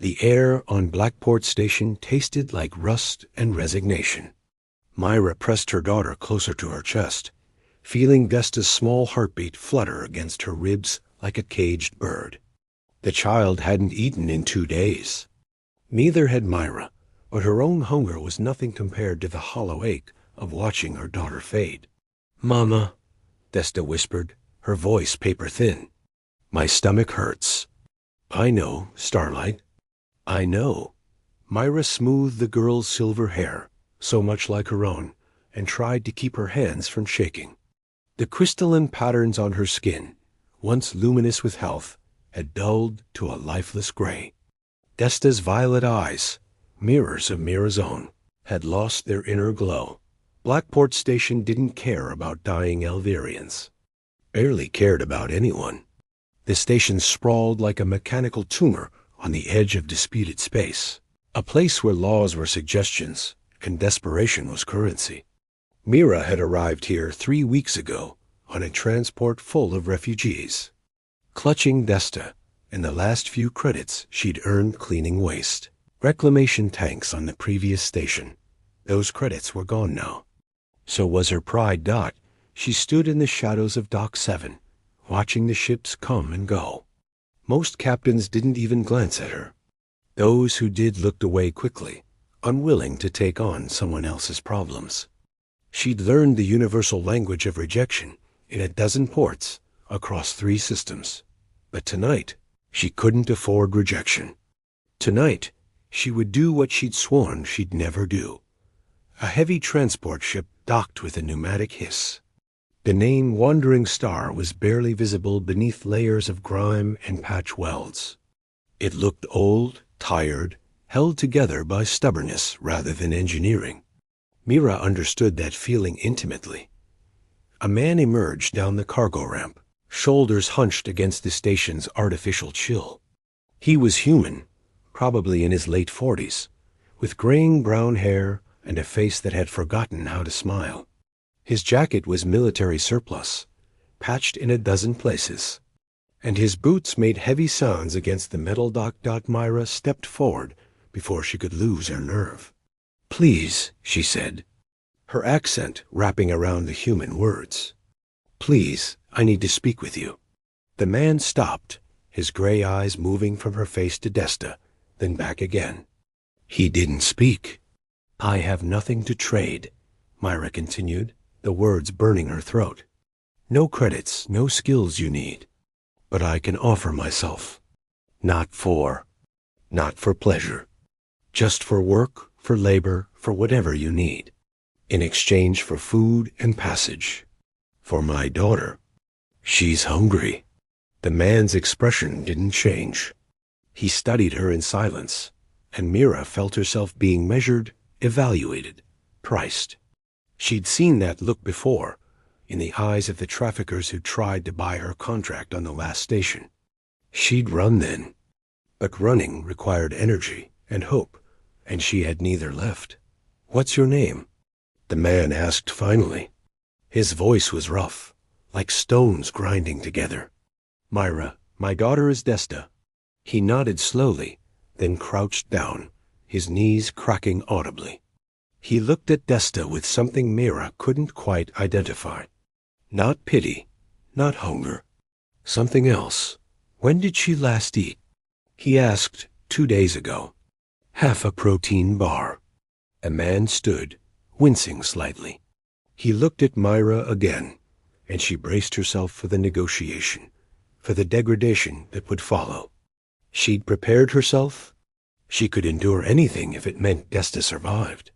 The air on Blackport Station tasted like rust and resignation. Myra pressed her daughter closer to her chest, feeling Desta's small heartbeat flutter against her ribs like a caged bird. The child hadn't eaten in 2 days. Neither had Myra, but her own hunger was nothing compared to the hollow ache of watching her daughter fade. "Mama," Desta whispered, her voice paper-thin. "My stomach hurts." "I know, Starlight. I know." Myra smoothed the girl's silver hair, so much like her own, and tried to keep her hands from shaking. The crystalline patterns on her skin, once luminous with health, had dulled to a lifeless gray. Desta's violet eyes, mirrors of Mira's own, had lost their inner glow. Blackport Station didn't care about dying Elverians. Barely cared about anyone. The station sprawled like a mechanical tumor on the edge of disputed space, a place where laws were suggestions and desperation was currency. Mira had arrived here 3 weeks ago on a transport full of refugees, clutching Desta and the last few credits she'd earned cleaning waste. Reclamation tanks on the previous station. Those credits were gone now. So was her pride. She stood in the shadows of Dock 7, watching the ships come and go. Most captains didn't even glance at her. Those who did looked away quickly, unwilling to take on someone else's problems. She'd learned the universal language of rejection in a dozen ports across 3 systems. But tonight, she couldn't afford rejection. Tonight, she would do what she'd sworn she'd never do. A heavy transport ship docked with a pneumatic hiss. The name Wandering Star was barely visible beneath layers of grime and patch welds. It looked old, tired, held together by stubbornness rather than engineering. Mira understood that feeling intimately. A man emerged down the cargo ramp, shoulders hunched against the station's artificial chill. He was human, probably in his late 40s, with graying brown hair and a face that had forgotten how to smile. His jacket was military surplus, patched in a dozen places, and his boots made heavy sounds against the metal dock. Myra stepped forward before she could lose her nerve. "Please," she said, her accent wrapping around the human words. "Please, I need to speak with you." The man stopped, his gray eyes moving from her face to Desta, then back again. He didn't speak. "I have nothing to trade," Myra continued, the words burning her throat. "No credits, no skills you need. But I can offer myself. Not for pleasure. Just for work, for labor, for whatever you need. In exchange for food and passage. For my daughter. She's hungry." The man's expression didn't change. He studied her in silence, and Mira felt herself being measured, evaluated, priced. She'd seen that look before, in the eyes of the traffickers who tried to buy her contract on the last station. She'd run then. But running required energy and hope, and she had neither left. "What's your name?" the man asked finally. His voice was rough, like stones grinding together. "Myra, my daughter is Desta." He nodded slowly, then crouched down, his knees cracking audibly. He looked at Desta with something Mira couldn't quite identify. Not pity, not hunger. Something else. "When did she last eat?" He asked. 2 days ago. "Half a protein bar." A man stood, wincing slightly. He looked at Myra again, and she braced herself for the negotiation, for the degradation that would follow. She'd prepared herself. She could endure anything if it meant Desta survived.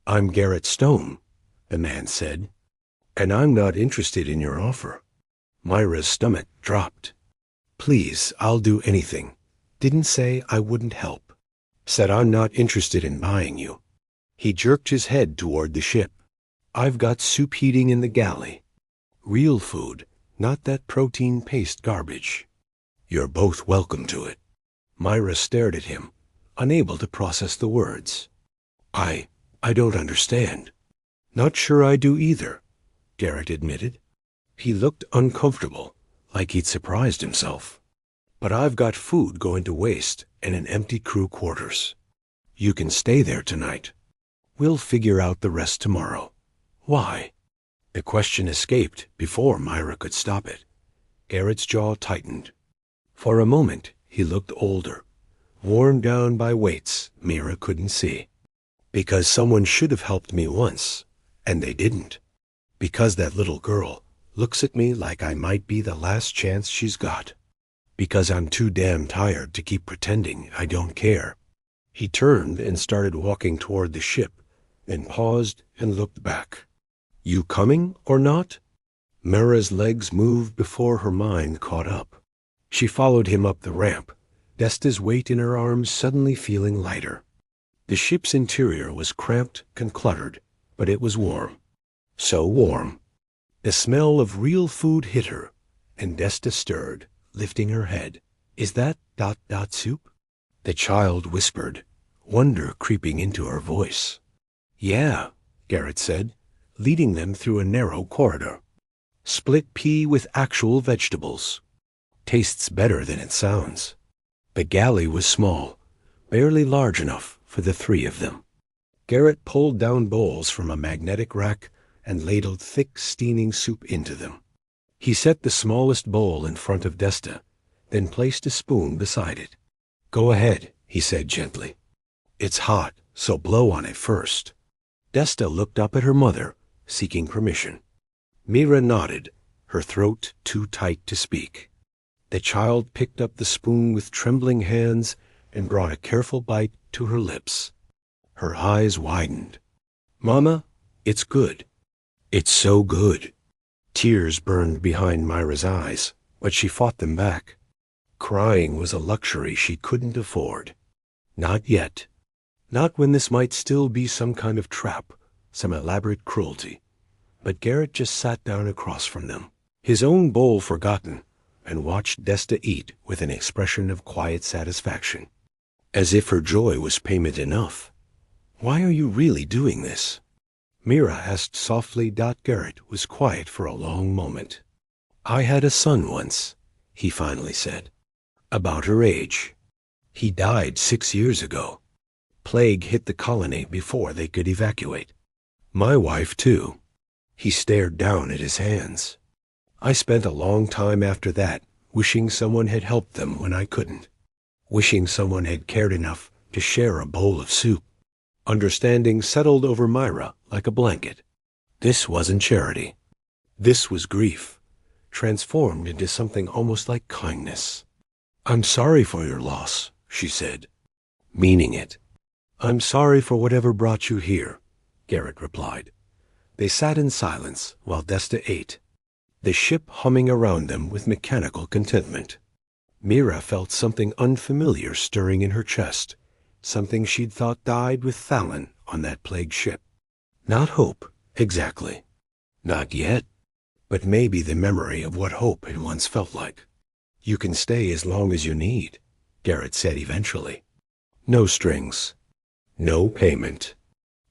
"I'm Garrett Stone," the man said, "and I'm not interested in your offer." Myra's stomach dropped. "Please, I'll do anything. Didn't say I wouldn't help. Said I'm not interested in buying you." He jerked his head toward the ship. "I've got soup heating in the galley. Real food, not that protein paste garbage. You're both welcome to it." Myra stared at him, unable to process the words. I don't understand." "Not sure I do either," Garrett admitted. He looked uncomfortable, like he'd surprised himself. But I've got food going to waste and an empty crew quarters. You can stay there tonight. We'll figure out the rest tomorrow. Why? The question escaped before Myra could stop it. Garrett's jaw tightened. For a moment, he looked older, worn down by weights Myra couldn't see. Because someone should have helped me once, and they didn't. Because that little girl looks at me like I might be the last chance she's got. Because I'm too damn tired to keep pretending I don't care. He turned and started walking toward the ship, then paused and looked back. You coming or not? Myra's legs moved before her mind caught up. She followed him up the ramp, Desta's weight in her arms suddenly feeling lighter. The ship's interior was cramped and cluttered, but it was warm. So warm. The smell of real food hit her, and Desta stirred, lifting her head. Is that ... soup? The child whispered, wonder creeping into her voice. Yeah, Garrett said, leading them through a narrow corridor. Split pea with actual vegetables. Tastes better than it sounds. The galley was small, barely large enough for the three of them. Garrett pulled down bowls from a magnetic rack and ladled thick, steaming soup into them. He set the smallest bowl in front of Desta, then placed a spoon beside it. Go ahead, he said gently. It's hot, so blow on it first. Desta looked up at her mother, seeking permission. Myra nodded, her throat too tight to speak. The child picked up the spoon with trembling hands and brought a careful bite to her lips. Her eyes widened. Mama, it's good. It's so good. Tears burned behind Myra's eyes, but she fought them back. Crying was a luxury she couldn't afford. Not yet. Not when this might still be some kind of trap, some elaborate cruelty. But Garrett just sat down across from them, his own bowl forgotten, and watched Desta eat with an expression of quiet satisfaction, as if her joy was payment enough. Why are you really doing this? Myra asked softly. Garrett was quiet for a long moment. I had a son once, he finally said. About her age. He died 6 years ago. Plague hit the colony before they could evacuate. My wife, too. He stared down at his hands. I spent a long time after that wishing someone had helped them when I couldn't. Wishing someone had cared enough to share a bowl of soup. Understanding settled over Myra like a blanket. This wasn't charity. This was grief, transformed into something almost like kindness. I'm sorry for your loss, she said, meaning it. I'm sorry for whatever brought you here, Garrett replied. They sat in silence while Desta ate, the ship humming around them with mechanical contentment. Myra felt something unfamiliar stirring in her chest, something she'd thought died with Fallon on that plague ship. Not hope, exactly. Not yet. But maybe the memory of what hope had once felt like. You can stay as long as you need, Garrett said eventually. No strings. No payment.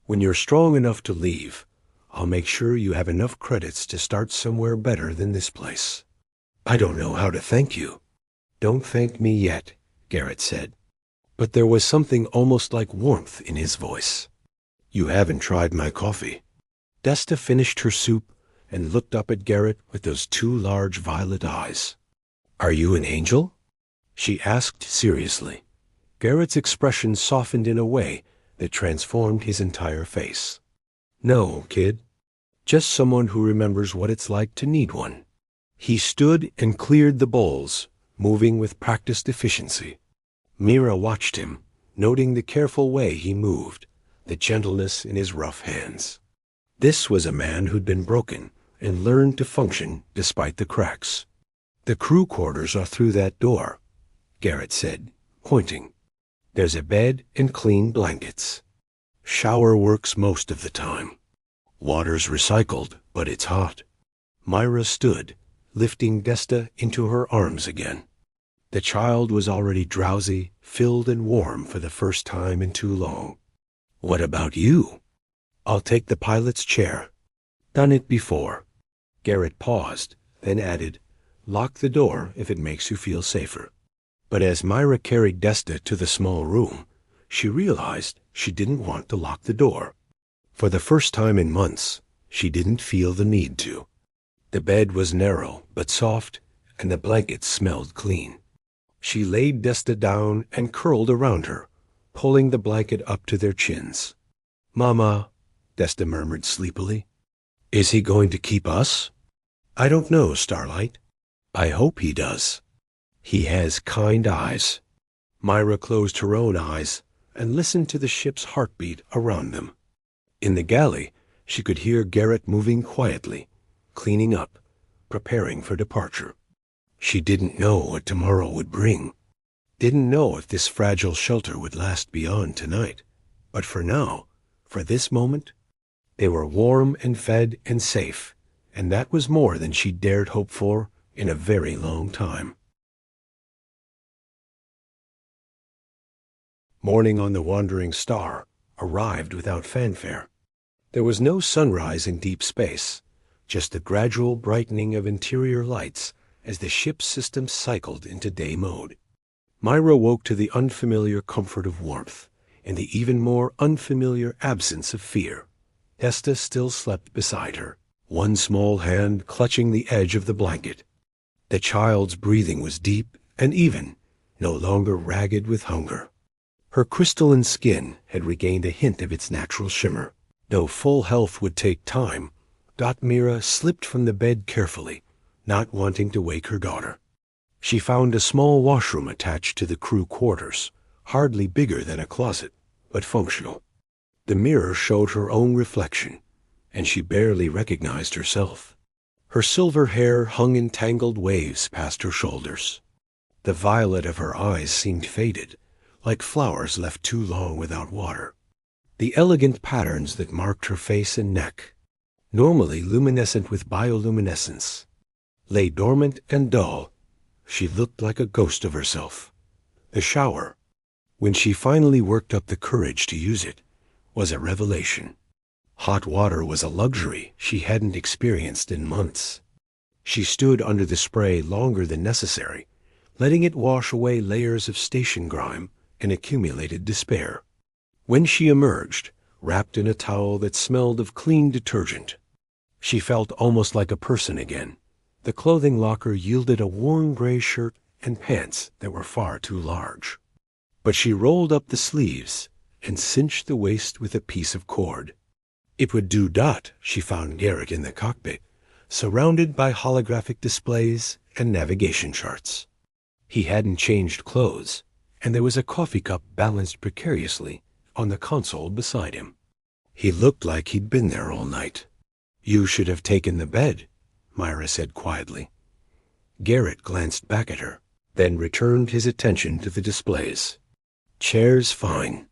When you're strong enough to leave, I'll make sure you have enough credits to start somewhere better than this place. I don't know how to thank you. Don't thank me yet, Garrett said. But there was something almost like warmth in his voice. You haven't tried my coffee. Desta finished her soup and looked up at Garrett with those two large violet eyes. Are you an angel? She asked seriously. Garrett's expression softened in a way that transformed his entire face. No, kid. Just someone who remembers what it's like to need one. He stood and cleared the bowls, moving with practiced efficiency. Myra watched him, noting the careful way he moved, the gentleness in his rough hands. This was a man who'd been broken and learned to function despite the cracks. The crew quarters are through that door, Garrett said, pointing. There's a bed and clean blankets. Shower works most of the time. Water's recycled, but it's hot. Myra stood, lifting Desta into her arms again. The child was already drowsy, filled and warm for the first time in too long. What about you? I'll take the pilot's chair. Done it before. Garrett paused, then added, lock the door if it makes you feel safer. But as Myra carried Desta to the small room, she realized she didn't want to lock the door. For the first time in months, she didn't feel the need to. The bed was narrow but soft, and the blankets smelled clean. She laid Desta down and curled around her, pulling the blanket up to their chins. "Mama," Desta murmured sleepily. "Is he going to keep us?" "I don't know, Starlight. I hope he does. He has kind eyes." Myra closed her own eyes and listened to the ship's heartbeat around them. In the galley, she could hear Garrett moving quietly, cleaning up, preparing for departure. She didn't know what tomorrow would bring. Didn't know if this fragile shelter would last beyond tonight. But for now, for this moment, they were warm and fed and safe, and that was more than she dared hope for in a very long time. Morning on the Wandering Star arrived without fanfare. There was no sunrise in deep space, just the gradual brightening of interior lights as the ship's system cycled into day mode. Myra woke to the unfamiliar comfort of warmth and the even more unfamiliar absence of fear. Desta still slept beside her, one small hand clutching the edge of the blanket. The child's breathing was deep and even, no longer ragged with hunger. Her crystalline skin had regained a hint of its natural shimmer. Though full health would take time, Myra slipped from the bed carefully, not wanting to wake her daughter. She found a small washroom attached to the crew quarters, hardly bigger than a closet, but functional. The mirror showed her own reflection, and she barely recognized herself. Her silver hair hung in tangled waves past her shoulders. The violet of her eyes seemed faded, like flowers left too long without water. The elegant patterns that marked her face and neck, normally luminescent with bioluminescence, lay dormant and dull. She looked like a ghost of herself. The shower, when she finally worked up the courage to use it, was a revelation. Hot water was a luxury she hadn't experienced in months. She stood under the spray longer than necessary, letting it wash away layers of station grime and accumulated despair. When she emerged, wrapped in a towel that smelled of clean detergent, she felt almost like a person again. The clothing locker yielded a worn gray shirt and pants that were far too large. But she rolled up the sleeves and cinched the waist with a piece of cord. It would do. She found Garrett in the cockpit, surrounded by holographic displays and navigation charts. He hadn't changed clothes, and there was a coffee cup balanced precariously on the console beside him. He looked like he'd been there all night. "You should have taken the bed," Myra said quietly. Garrett glanced back at her, then returned his attention to the displays. "Chair's fine.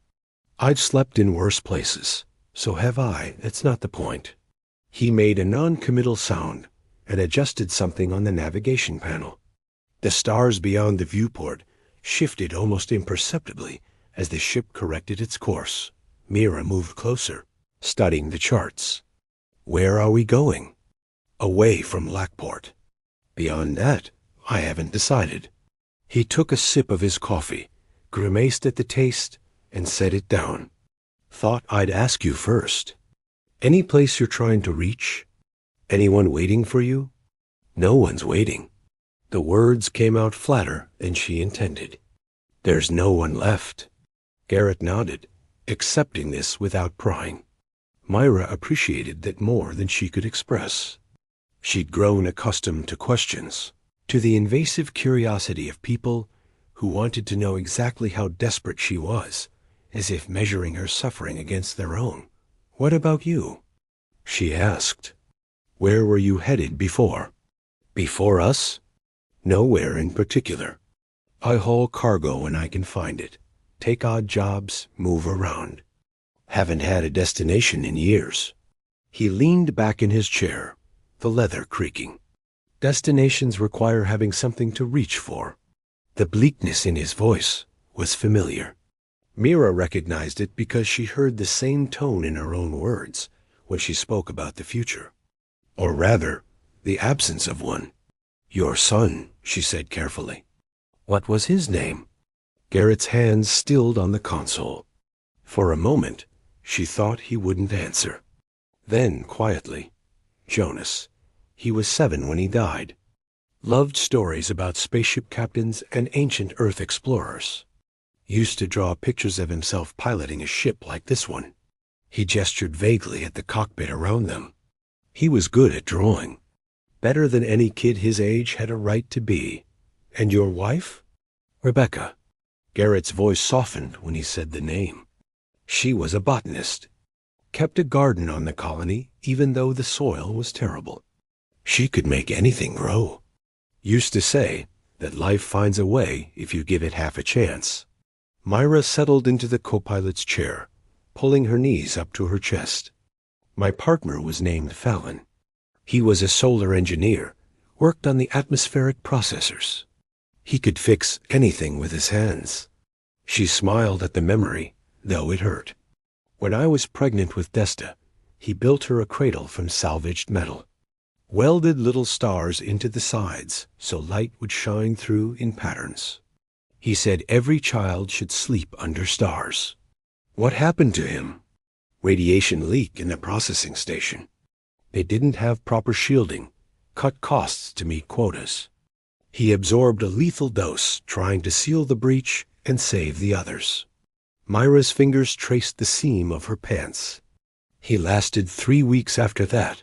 I'd slept in worse places. So have I. That's not the point." He made a non-committal sound and adjusted something on the navigation panel. The stars beyond the viewport shifted almost imperceptibly as the ship corrected its course. Myra moved closer, studying the charts. "Where are we going?" "Away from Lackport. Beyond that, I haven't decided." He took a sip of his coffee, grimaced at the taste, and set it down. "Thought I'd ask you first. Any place you're trying to reach? Anyone waiting for you?" "No one's waiting." The words came out flatter than she intended. "There's no one left." Garrett nodded, accepting this without prying. Myra appreciated that more than she could express. She'd grown accustomed to questions, to the invasive curiosity of people who wanted to know exactly how desperate she was, as if measuring her suffering against their own. "What about you?" she asked. "Where were you headed before?" "Before us? Nowhere in particular. I haul cargo when I can find it, take odd jobs, move around. Haven't had a destination in years." He leaned back in his chair, the leather creaking. Destinations require having something to reach for. The bleakness in his voice was familiar. Myra recognized it because she heard the same tone in her own words when she spoke about the future. Or rather, the absence of one. "Your son," she said carefully. What was his name? Garrett's hands stilled on the console. For a moment, she thought he wouldn't answer. Then, quietly, Jonas. He was 7 when he died. Loved stories about spaceship captains and ancient Earth explorers. Used to draw pictures of himself piloting a ship like this one. He gestured vaguely at the cockpit around them. He was good at drawing. Better than any kid his age had a right to be. And your wife? Rebecca. Garrett's voice softened when he said the name. She was a botanist. Kept a garden on the colony even though the soil was terrible. She could make anything grow. Used to say that life finds a way if you give it half a chance. Myra settled into the co-pilot's chair, pulling her knees up to her chest. My partner was named Fallon. He was a solar engineer, worked on the atmospheric processors. He could fix anything with his hands. She smiled at the memory, though it hurt. When I was pregnant with Desta, he built her a cradle from salvaged metal. Welded little stars into the sides so light would shine through in patterns. He said every child should sleep under stars. What happened to him? Radiation leak in the processing station. They didn't have proper shielding, cut costs to meet quotas. He absorbed a lethal dose trying to seal the breach and save the others. Myra's fingers traced the seam of her pants. He lasted 3 weeks after that,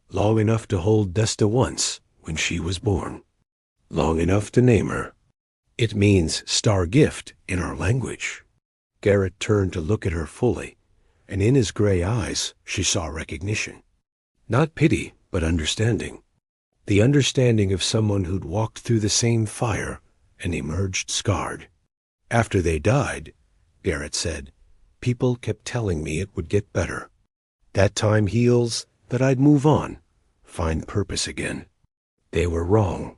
long enough to hold Desta once when she was born. Long enough to name her. It means star gift in our language. Garrett turned to look at her fully, and in his gray eyes she saw recognition. Not pity, but understanding. The understanding of someone who'd walked through the same fire and emerged scarred. After they died, Garrett said, people kept telling me it would get better. That time heals, that I'd move on, find purpose again. They were wrong.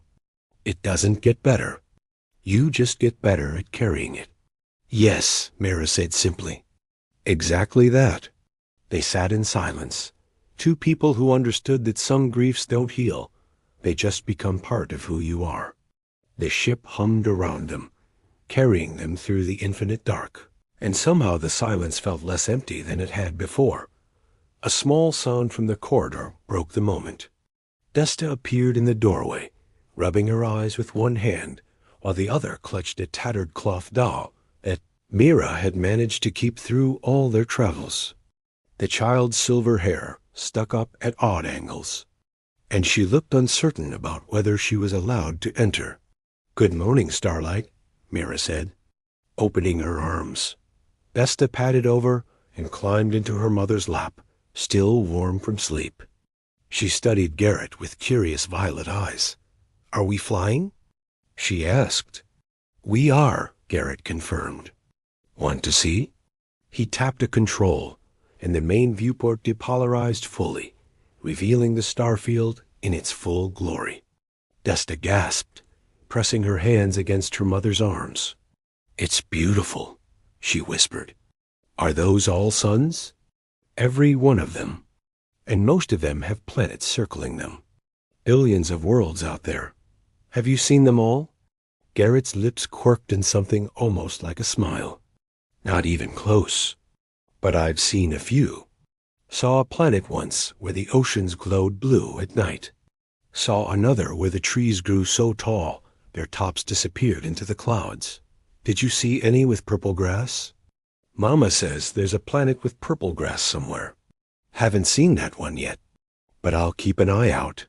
It doesn't get better. You just get better at carrying it. Yes, Mira said simply. Exactly that. They sat in silence. 2 people who understood that some griefs don't heal. They just become part of who you are. The ship hummed around them, carrying them through the infinite dark. And somehow the silence felt less empty than it had before. A small sound from the corridor broke the moment. Desta appeared in the doorway, rubbing her eyes with one hand, while the other clutched a tattered cloth doll that Mira had managed to keep through all their travels. The child's silver hair stuck up at odd angles, and she looked uncertain about whether she was allowed to enter. "Good morning, Starlight," Mira said, opening her arms. Desta padded over and climbed into her mother's lap, still warm from sleep. She studied Garrett with curious violet eyes. "Are we flying?" she asked. "We are," Garrett confirmed. "Want to see?" He tapped a control, and the main viewport depolarized fully, revealing the starfield in its full glory. Desta gasped, pressing her hands against her mother's arms. "It's beautiful," she whispered. "Are those all suns?" "Every one of them. And most of them have planets circling them. Billions of worlds out there. Have you seen them all?" Garrett's lips quirked in something almost like a smile. "Not even close. But I've seen a few. Saw a planet once where the oceans glowed blue at night. Saw another where the trees grew so tall their tops disappeared into the clouds. Did you see any with purple grass? Mama says there's a planet with purple grass somewhere. Haven't seen that one yet, but I'll keep an eye out."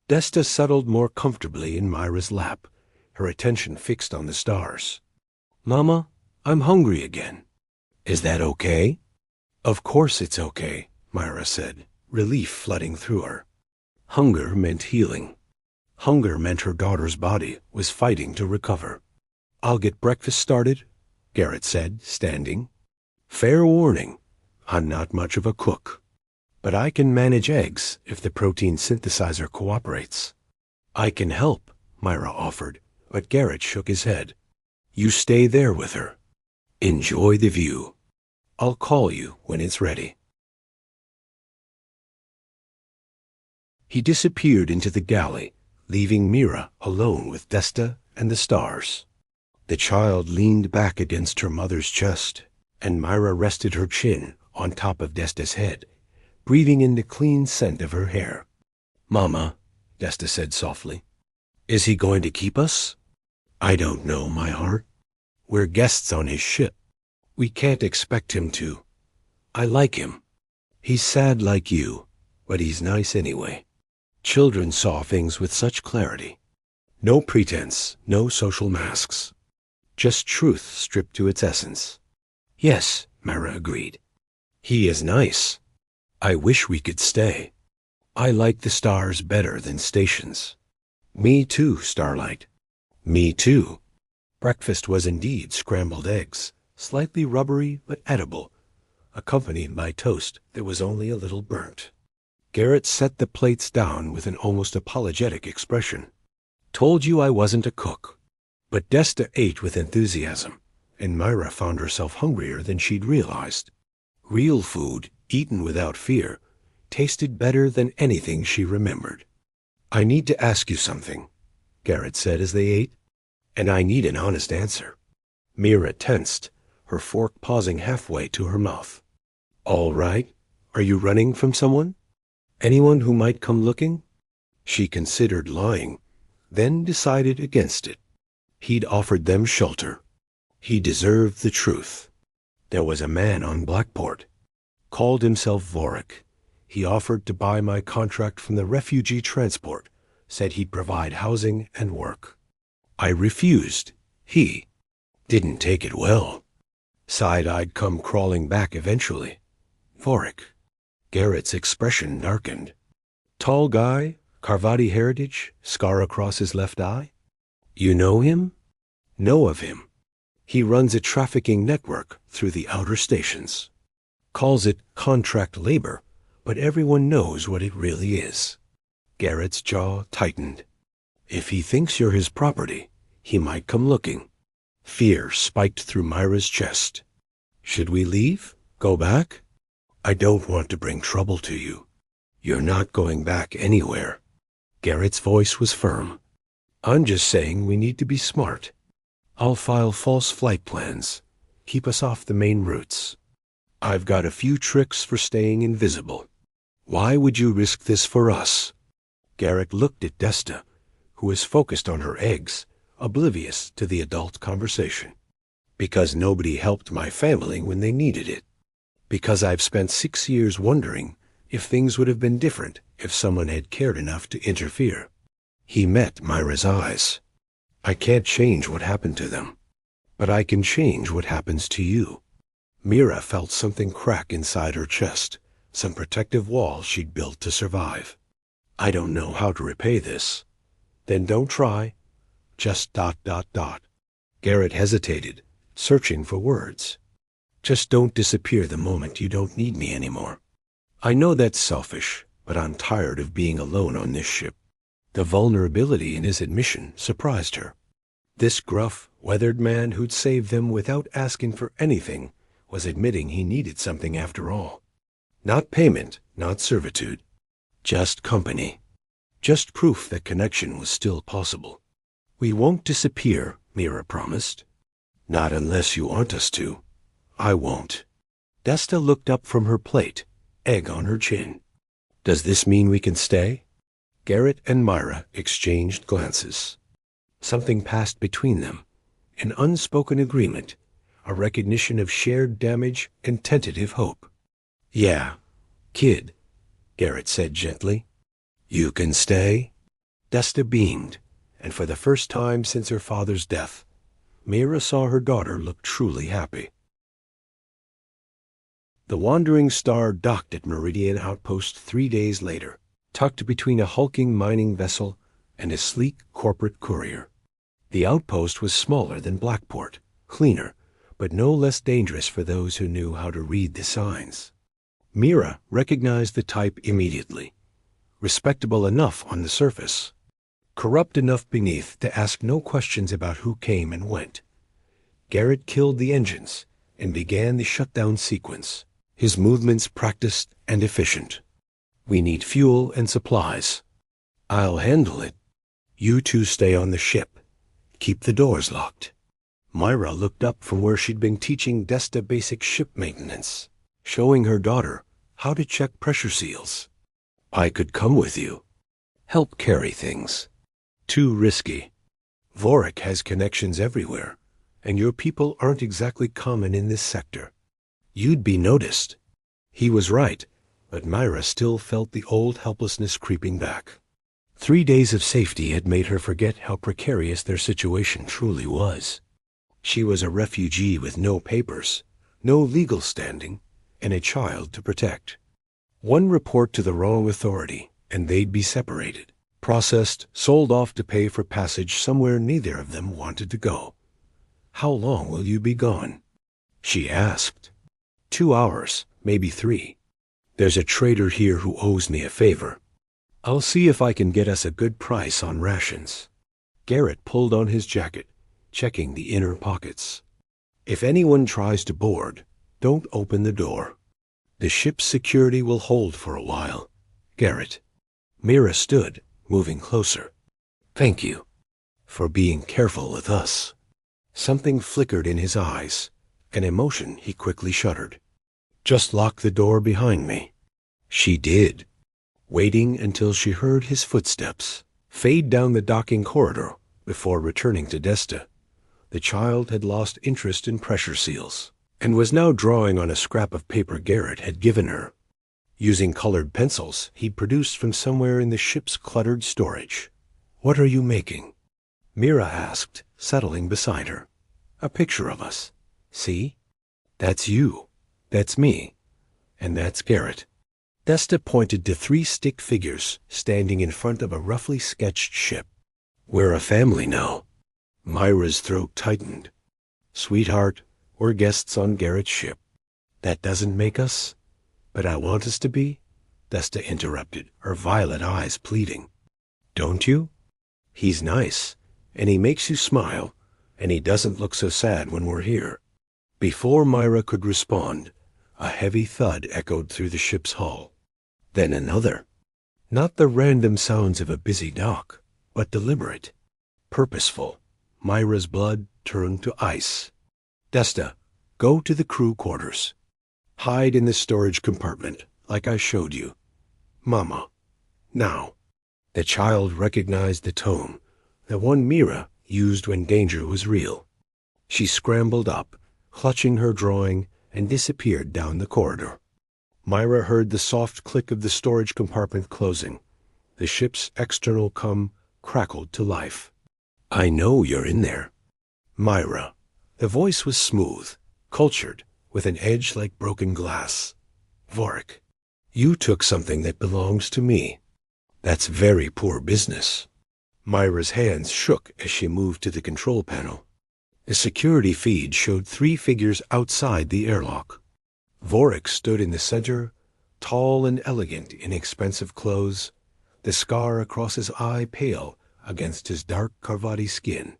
Desta settled more comfortably in Myra's lap, her attention fixed on the stars. "Mama, I'm hungry again. Is that okay?" "Of course it's okay," Myra said, relief flooding through her. Hunger meant healing. Hunger meant her daughter's body was fighting to recover. "I'll get breakfast started," Garrett said, standing. "Fair warning, I'm not much of a cook. But I can manage eggs if the protein synthesizer cooperates." "I can help," Myra offered, but Garrett shook his head. "You stay there with her. Enjoy the view. I'll call you when it's ready." He disappeared into the galley, leaving Mira alone with Desta and the stars. The child leaned back against her mother's chest, and Myra rested her chin on top of Desta's head, breathing in the clean scent of her hair. "Mama," Desta said softly, "is he going to keep us?" "I don't know, my heart. We're guests on his ship. We can't expect him to. I like him. He's sad like you, but he's nice anyway." Children saw things with such clarity. No pretense, no social masks. Just truth stripped to its essence. "Yes," Myra agreed. "He is nice. I wish we could stay. I like the stars better than stations." "Me too, Starlight." "Me too." Breakfast was indeed scrambled eggs, slightly rubbery but edible, accompanied by toast that was only a little burnt. Garrett set the plates down with an almost apologetic expression. "Told you I wasn't a cook." But Desta ate with enthusiasm, and Myra found herself hungrier than she'd realized. Real food, eaten without fear, tasted better than anything she remembered. "I need to ask you something," Garrett said as they ate, "and I need an honest answer." Myra tensed, her fork pausing halfway to her mouth. "All right. Are you running from someone? Anyone who might come looking?" She considered lying, then decided against it. He'd offered them shelter. He deserved the truth. There was a man on Blackport. Called himself Vorik. He offered to buy my contract from the refugee transport, said he'd provide housing and work. I refused. He didn't take it well. Sighed I'd come crawling back eventually. Vorik. Garrett's expression darkened. Tall guy, Carvati heritage, scar across his left eye. You know him? Know of him. He runs a trafficking network through the outer stations. Calls it contract labor, but everyone knows what it really is. Garrett's jaw tightened. If he thinks you're his property, he might come looking. Fear spiked through Myra's chest. Should we leave? Go back? I don't want to bring trouble to you. You're not going back anywhere. Garrett's voice was firm. I'm just saying we need to be smart. I'll file false flight plans. Keep us off the main routes. I've got a few tricks for staying invisible. Why would you risk this for us? Garrett looked at Desta, who was focused on her eggs, oblivious to the adult conversation. Because nobody helped my family when they needed it. Because I've spent 6 years wondering if things would have been different if someone had cared enough to interfere. He met Myra's eyes. I can't change what happened to them, but I can change what happens to you. Myra felt something crack inside her chest, some protective wall she'd built to survive. I don't know how to repay this. Then don't try. Just ... Garrett hesitated, searching for words. Just don't disappear the moment you don't need me anymore. I know that's selfish, but I'm tired of being alone on this ship. The vulnerability in his admission surprised her. This gruff, weathered man who'd saved them without asking for anything was admitting he needed something after all. Not payment, not servitude. Just company. Just proof that connection was still possible. We won't disappear, Myra promised. Not unless you want us to. I won't. Desta looked up from her plate, egg on her chin. Does this mean we can stay? Garrett and Myra exchanged glances. Something passed between them, an unspoken agreement, a recognition of shared damage and tentative hope. Yeah, kid, Garrett said gently. You can stay? Desta beamed, and for the first time since her father's death, Myra saw her daughter look truly happy. The Wandering Star docked at Meridian Outpost 3 days later, tucked between a hulking mining vessel and a sleek corporate courier. The outpost was smaller than Blackport, cleaner, but no less dangerous for those who knew how to read the signs. Myra recognized the type immediately. Respectable enough on the surface, corrupt enough beneath to ask no questions about who came and went. Garrett killed the engines and began the shutdown sequence, his movements practiced and efficient. We need fuel and supplies. I'll handle it. You two stay on the ship. Keep the doors locked. Myra looked up from where she'd been teaching Desta basic ship maintenance, showing her daughter how to check pressure seals. I could come with you. Help carry things. Too risky. Vorik has connections everywhere, and your people aren't exactly common in this sector. You'd be noticed. He was right, but Myra still felt the old helplessness creeping back. 3 days of safety had made her forget how precarious their situation truly was. She was a refugee with no papers, no legal standing, and a child to protect. One report to the wrong authority, and they'd be separated, processed, sold off to pay for passage somewhere neither of them wanted to go. How long will you be gone? She asked. 2 hours, maybe 3. There's a trader here who owes me a favor. I'll see if I can get us a good price on rations. Garrett pulled on his jacket, checking the inner pockets. If anyone tries to board, don't open the door. The ship's security will hold for a while. Garrett. Mira stood, moving closer. Thank you for being careful with us. Something flickered in his eyes, an emotion he quickly shuddered. Just lock the door behind me. She did, waiting until she heard his footsteps fade down the docking corridor before returning to Desta. The child had lost interest in pressure seals and was now drawing on a scrap of paper Garrett had given her, using colored pencils he'd produced from somewhere in the ship's cluttered storage. What are you making? Mira asked, settling beside her. A picture of us. See? That's you. That's me. And that's Garrett. Desta pointed to 3 stick figures standing in front of a roughly sketched ship. We're a family now. Myra's throat tightened. Sweetheart, we're guests on Garrett's ship. That doesn't make us. But I want us to be, Desta interrupted, her violet eyes pleading. Don't you? He's nice, and he makes you smile, and he doesn't look so sad when we're here. Before Myra could respond, a heavy thud echoed through the ship's hull. Then another. Not the random sounds of a busy dock, but deliberate, purposeful. Myra's blood turned to ice. Desta, go to the crew quarters. Hide in the storage compartment, like I showed you. Mama. Now. The child recognized the tone, the one Mira used when danger was real. She scrambled up, clutching her drawing, and disappeared down the corridor. Myra heard the soft click of the storage compartment closing. The ship's external com crackled to life. I know you're in there. Myra. The voice was smooth, cultured, with an edge like broken glass. Vorik. You took something that belongs to me. That's very poor business. Myra's hands shook as she moved to the control panel. The security feed showed 3 figures outside the airlock. Vorik stood in the center, tall and elegant in expensive clothes, the scar across his eye pale against his dark Carvati skin.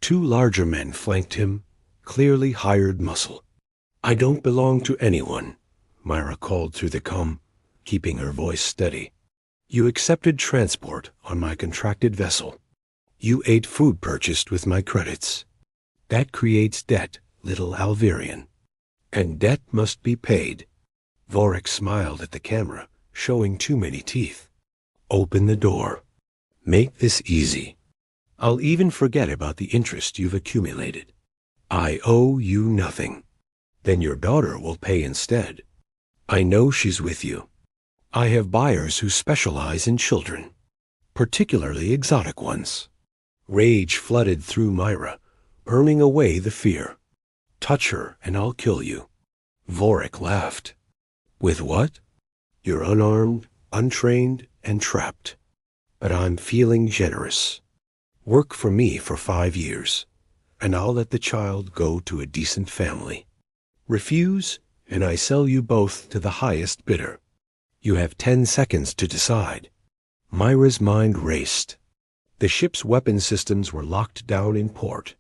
2 larger men flanked him, clearly hired muscle. I don't belong to anyone, Myra called through the com, keeping her voice steady. You accepted transport on my contracted vessel. You ate food purchased with my credits. That creates debt, little Alvirian. And debt must be paid. Vorik smiled at the camera, showing too many teeth. Open the door. Make this easy. I'll even forget about the interest you've accumulated. I owe you nothing. Then your daughter will pay instead. I know she's with you. I have buyers who specialize in children, particularly exotic ones. Rage flooded through Myra, burning away the fear. Touch her and I'll kill you. Vorik laughed. With what? You're unarmed, untrained, and trapped. But I'm feeling generous. Work for me for 5 years, and I'll let the child go to a decent family. Refuse, and I sell you both to the highest bidder. You have 10 seconds to decide. Myra's mind raced. The ship's weapon systems were locked down in port.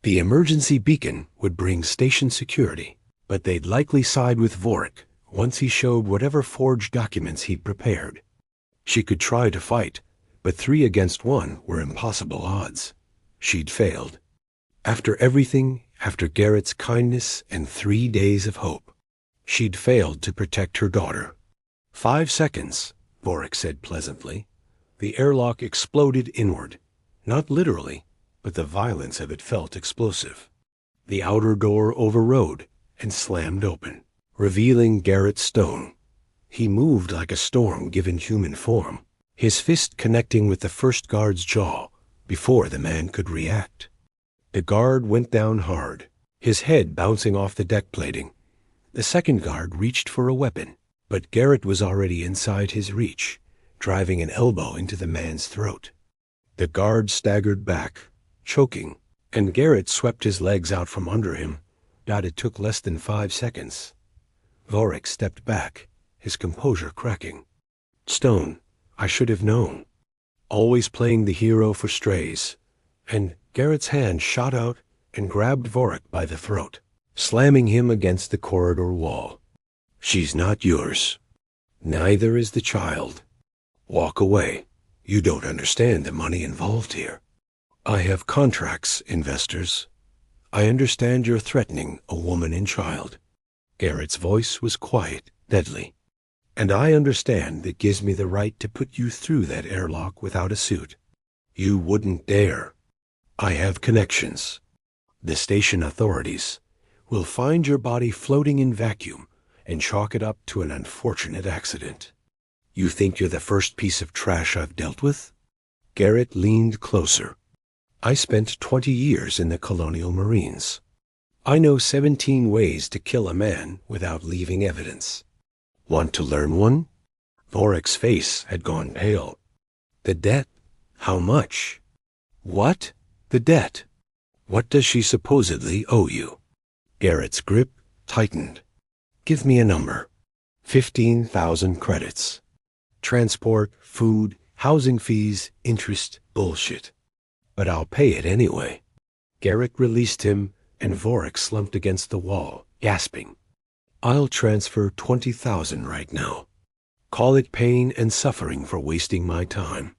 The emergency beacon would bring station security, but they'd likely side with Vorik once he showed whatever forged documents he'd prepared. She could try to fight, but 3 against 1 were impossible odds. She'd failed. After everything, after Garrett's kindness and 3 days of hope, she'd failed to protect her daughter. 5 seconds, Vorik said pleasantly. The airlock exploded inward. Not literally, but the violence of it felt explosive. The outer door overrode and slammed open, revealing Garrett Stone. He moved like a storm given human form, his fist connecting with the first guard's jaw before the man could react. The guard went down hard, his head bouncing off the deck plating. The second guard reached for a weapon, but Garrett was already inside his reach, driving an elbow into the man's throat. The guard staggered back, choking, and Garrett swept his legs out from under him. It took less than 5 seconds. Vorik stepped back, his composure cracking. Stone, I should have known. Always playing the hero for strays. And Garrett's hand shot out and grabbed Vorik by the throat, slamming him against the corridor wall. She's not yours. Neither is the child. Walk away. You don't understand the money involved here. I have contracts, investors. I understand you're threatening a woman and child. Garrett's voice was quiet, deadly. And I understand that gives me the right to put you through that airlock without a suit. You wouldn't dare. I have connections. The station authorities will find your body floating in vacuum and chalk it up to an unfortunate accident. You think you're the first piece of trash I've dealt with? Garrett leaned closer. I spent 20 years in the Colonial Marines. I know 17 ways to kill a man without leaving evidence. Want to learn one? Vorik's face had gone pale. The debt? How much? What? The debt. What does she supposedly owe you? Garrett's grip tightened. Give me a number. 15,000 credits. Transport, food, housing fees, interest, bullshit. But I'll pay it anyway. Garrett released him, and Vorik slumped against the wall, gasping. I'll transfer 20,000 right now. Call it pain and suffering for wasting my time.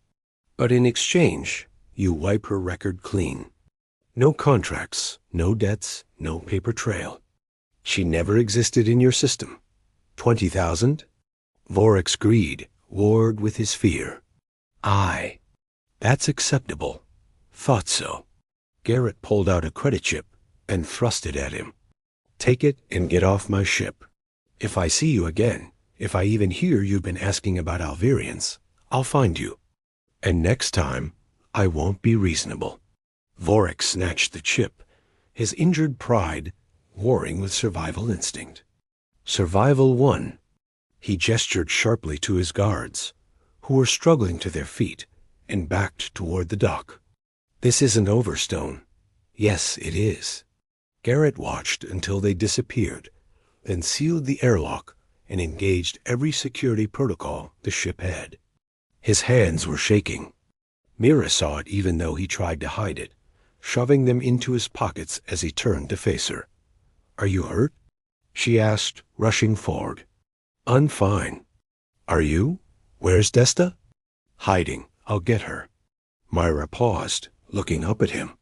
But in exchange, you wipe her record clean. No contracts, no debts, no paper trail. She never existed in your system. 20,000? Vorik's greed warred with his fear. Aye. That's acceptable. Thought so. Garrett pulled out a credit chip and thrust it at him. Take it and get off my ship. If I see you again, if I even hear you've been asking about Alvirians, I'll find you. And next time, I won't be reasonable. Vorik snatched the chip, his injured pride warring with survival instinct. Survival won. He gestured sharply to his guards, who were struggling to their feet and backed toward the dock. This isn't over, Stone. Yes, it is. Garrett watched until they disappeared, then sealed the airlock and engaged every security protocol the ship had. His hands were shaking. Mira saw it even though he tried to hide it, shoving them into his pockets as he turned to face her. Are you hurt? She asked, rushing forward. I'm fine. Are you? Where's Desta? Hiding. I'll get her. Myra paused, looking up at him.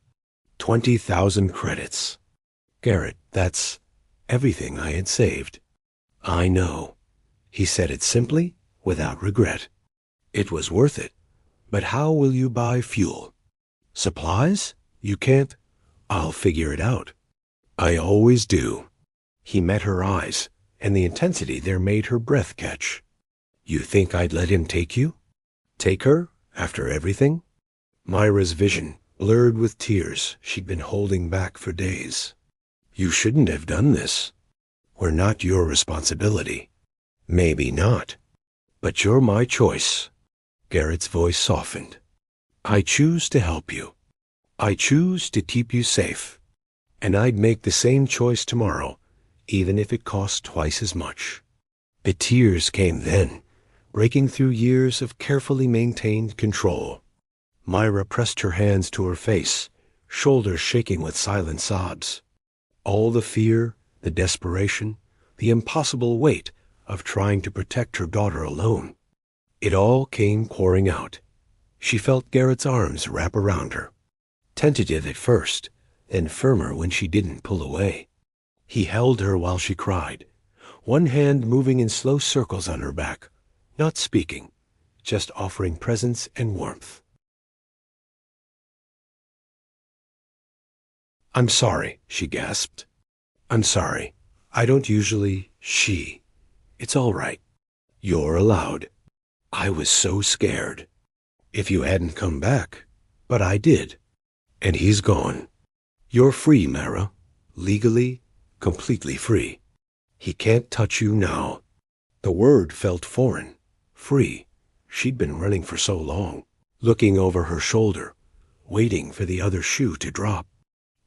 20,000 credits. Garrett, that's everything I had saved. I know. He said it simply, without regret. It was worth it. But how will you buy fuel? Supplies? You can't. I'll figure it out. I always do. He met her eyes, and the intensity there made her breath catch. You think I'd let him take you? Take her, after everything? Myra's vision blurred with tears she'd been holding back for days. You shouldn't have done this. We're not your responsibility. Maybe not. But you're my choice. Garrett's voice softened. I choose to help you. I choose to keep you safe. And I'd make the same choice tomorrow, even if it cost twice as much. The tears came then, breaking through years of carefully maintained control. Myra pressed her hands to her face, shoulders shaking with silent sobs. All the fear, the desperation, the impossible weight of trying to protect her daughter alone. It all came pouring out. She felt Garrett's arms wrap around her. Tentative at first, then firmer when she didn't pull away. He held her while she cried, one hand moving in slow circles on her back, not speaking, just offering presence and warmth. "I'm sorry," she gasped. "I'm sorry. I don't usually, she. It's all right. You're allowed. I was so scared. If you hadn't come back. But I did. And he's gone. You're free, Mara. Legally, completely free. He can't touch you now." The word felt foreign. Free. She'd been running for so long, looking over her shoulder, waiting for the other shoe to drop.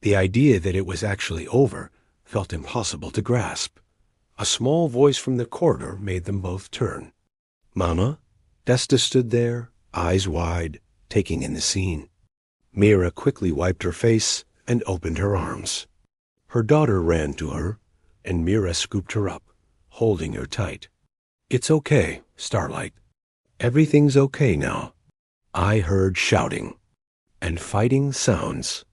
The idea that it was actually over felt impossible to grasp. A small voice from the corridor made them both turn. "Mama?" Desta stood there, eyes wide, taking in the scene. Mira quickly wiped her face and opened her arms. Her daughter ran to her, and Mira scooped her up, holding her tight. "It's okay, Starlight. Everything's okay now." I heard shouting and fighting sounds.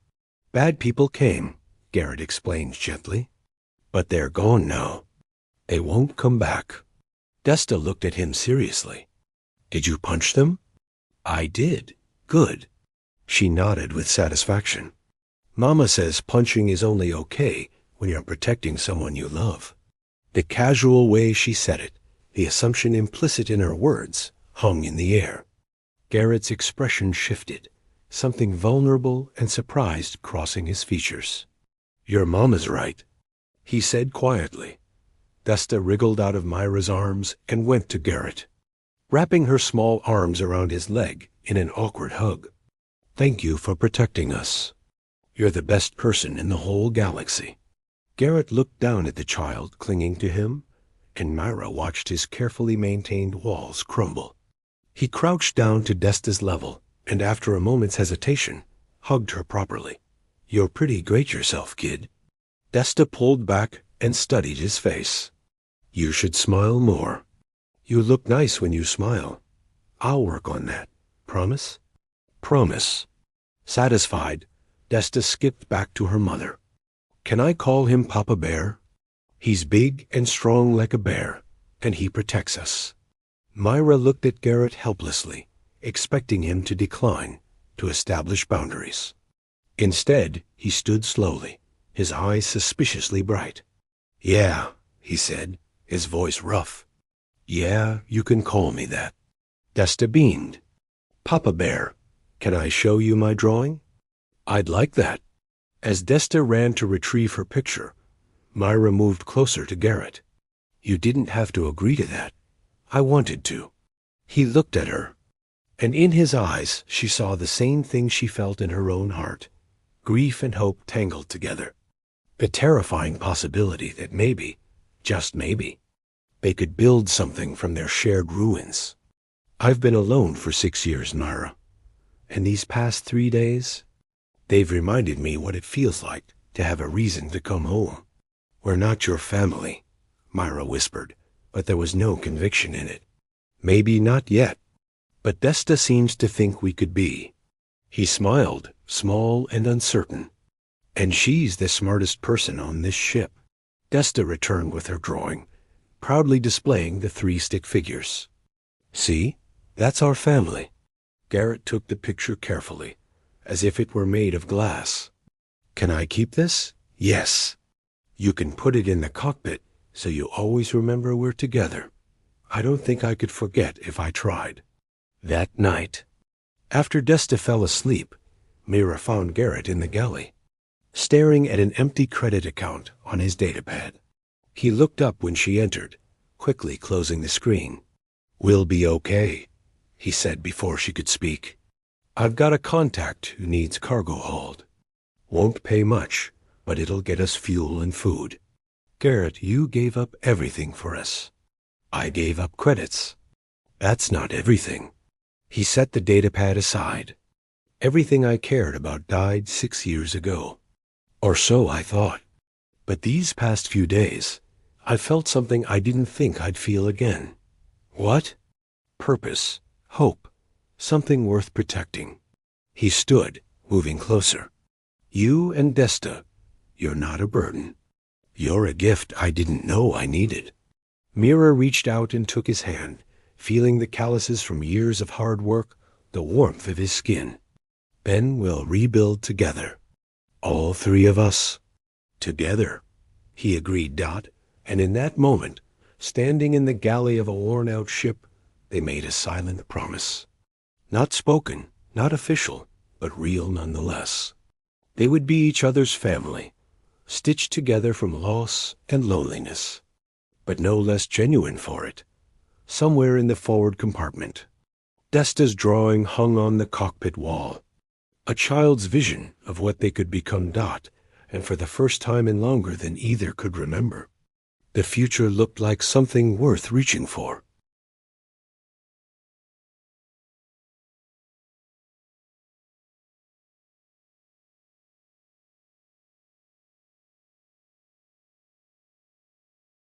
"Bad people came," Garrett explained gently. "But they're gone now. They won't come back." Desta looked at him seriously. "Did you punch them?" "I did. Good." She nodded with satisfaction. "Mama says punching is only okay when you're protecting someone you love." The casual way she said it, the assumption implicit in her words, hung in the air. Garrett's expression shifted, something vulnerable and surprised crossing his features. "Your mama's right," he said quietly. Desta wriggled out of Myra's arms and went to Garrett, wrapping her small arms around his leg in an awkward hug. "Thank you for protecting us. You're the best person in the whole galaxy." Garrett looked down at the child clinging to him, and Myra watched his carefully maintained walls crumble. He crouched down to Desta's level, and after a moment's hesitation, hugged her properly. "You're pretty great yourself, kid." Desta pulled back and studied his face. "You should smile more. You look nice when you smile. I'll work on that. Promise?" "Promise." Satisfied, Desta skipped back to her mother. "Can I call him Papa Bear? He's big and strong like a bear, and he protects us." Myra looked at Garrett helplessly, expecting him to decline, to establish boundaries. Instead, he stood slowly, his eyes suspiciously bright. "Yeah," he said, his voice rough. "Yeah, you can call me that." Desta beamed. "Papa Bear, can I show you my drawing?" "I'd like that." As Desta ran to retrieve her picture, Myra moved closer to Garrett. "You didn't have to agree to that. I wanted to." He looked at her, and in his eyes she saw the same thing she felt in her own heart, grief and hope tangled together. The terrifying possibility that maybe, just maybe, they could build something from their shared ruins. "I've been alone for 6 years, Myra, and these past 3 days, they've reminded me what it feels like to have a reason to come home." "We're not your family," Myra whispered, but there was no conviction in it. "Maybe not yet, but Desta seems to think we could be." He smiled, small and uncertain. "And she's the smartest person on this ship." Desta returned with her drawing, proudly displaying the 3 stick figures. "See, that's our family." Garrett took the picture carefully, as if it were made of glass. "Can I keep this?" "Yes. You can put it in the cockpit so you always remember we're together. I don't think I could forget if I tried." That night, after Desta fell asleep, Mira found Garrett in the galley, staring at an empty credit account on his datapad. He looked up when she entered, quickly closing the screen. "We'll be okay," he said before she could speak. "I've got a contact who needs cargo hauled. Won't pay much, but it'll get us fuel and food. Garrett, you gave up everything for us." "I gave up credits." "That's not everything." He set the datapad aside. "Everything I cared about died 6 years ago. Or so I thought. But these past few days, I felt something I didn't think I'd feel again." "What?" "Purpose, hope, something worth protecting." He stood, moving closer. You and Desta, you're not a burden. You're a gift I didn't know I needed. Mira reached out and took his hand, feeling the calluses from years of hard work, the warmth of his skin. Ben will rebuild together. All three of us. Together, he agreed, Dot, and in that moment, standing in the galley of a worn-out ship, they made a silent promise. Not spoken, not official, but real nonetheless. They would be each other's family, stitched together from loss and loneliness, but no less genuine for it. Somewhere in the forward compartment, Desta's drawing hung on the cockpit wall, a child's vision of what they could become. Dot, and for the first time in longer than either could remember, the future looked like something worth reaching for.